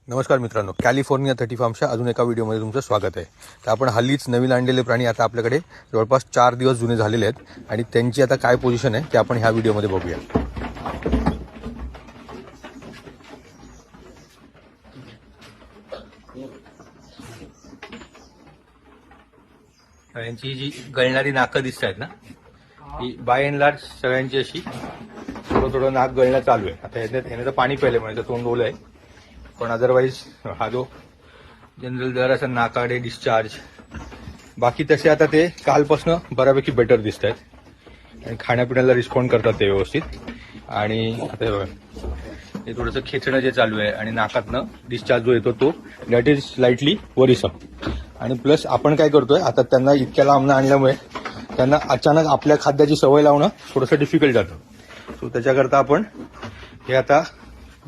नमस्कार मित्रांनो, कॅलिफोर्निया 30 फार्मच्या अजून एका व्हिडिओमध्ये तुमचं स्वागत आहे. तर आपण हल्लीच नवीन आणलेले प्राणी आता आपल्याकडे जवळपास 4 दिवस जुने झालेले आहेत आणि त्यांची आता काय पोझिशन आहे ते आपण ह्या व्हिडिओमध्ये बघूया. यांची जी गळणारी नाकं दिसत आहेत ना, ही बाय अँड लार्ज सगळ्यांची अशी थोडं नाक गळणं चालू आहे. आता ह्याने तर पाणी प्यायलं म्हणजे तोंड ओलं आहे, पण अदरवाईज हा जो जनरल दर असं नाकाडे डिस्चार्ज, बाकी तसे आता ते कालपासनं बऱ्यापैकी बेटर दिसत आहेत आणि खाण्यापिण्याला रिस्पॉन्ड करतात ते व्यवस्थित. आणि आता हे थोडंसं खेचणं जे चालू आहे आणि नाकातनं डिस्चार्ज जो येतो तो दॅट इज स्लाइटली वरिसम. आणि प्लस आपण काय करतोय, आता त्यांना इतक्या लांबनं आणल्यामुळे त्यांना अचानक आपल्या खाद्याची सवय लावणं थोडंसं डिफिकल्ट जातं. सो त्याच्याकरता आपण हे आता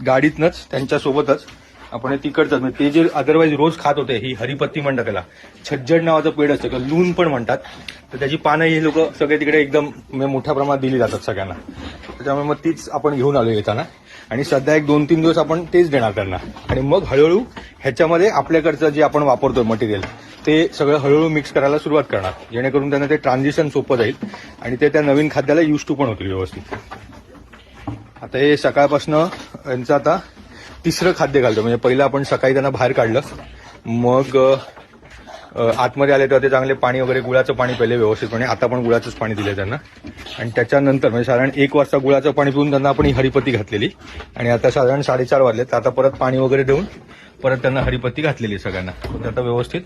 गाडीतनंच त्यांच्यासोबतच आपण हे तिकडचं म्हणजे ते जे अदरवाईज रोज खात होते, ही हरिपत्ती म्हणतात त्याला, छज्जड नावाचं पेड असतं किंवा लून पण म्हणतात, तर त्याची पानं हे लोक सगळे तिकडे एकदम मोठ्या प्रमाणात दिली जातात सगळ्यांना. त्याच्यामुळे मग तीच आपण घेऊन आलो येताना आणि सध्या 1-2-3 दिवस आपण तेच देणार त्यांना. आणि मग हळूहळू ह्याच्यामध्ये आपल्याकडचं जे आपण वापरतोय मटेरियल ते सगळं हळूहळू मिक्स करायला सुरुवात करणार, जेणेकरून त्यांना ते ट्रान्झिशन सोपं जाईल आणि ते त्या नवीन खाद्याला यूज टू पण होतील व्यवस्थित. आता हे सकाळपासनं यांचं आता तिसरं खाद्य घालतो. म्हणजे पहिलं आपण सकाळी त्यांना बाहेर काढलं, मग आतमध्ये आले तेव्हा ते चांगले पाणी वगैरे गुळाचं पाणी प्यायले व्यवस्थितपणे. आता पण गुळाचंच पाणी दिलंय त्यांना. आणि त्याच्यानंतर म्हणजे साधारण 1 वाजता गुळाचं पाणी पिऊन त्यांना आपण ही हरिपत्ती घातलेली आणि आता साधारण 4:30 वाजले, तर आता परत पाणी वगैरे देऊन परत त्यांना हरिपत्ती घातलेली सगळ्यांना. ते आता व्यवस्थित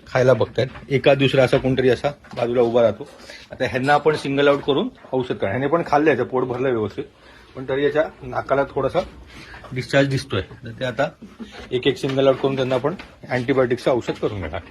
खायला बघतायत. एका दुसरा असा कोणतरी असा बाजूला उभा राहतो. आता ह्यांना आपण सिंगल आउट करून औषध करा. ह्याने पण खाल्लं, याचं पोट भरलं व्यवस्थित, पण तरी याच्या नाकाला थोडासा डिस्चार्ज दिसतोय. तर ते आता एक सिंगल आउट करून त्यांना आपण अँटीबायोटिक्सचं औषध करून घेणार.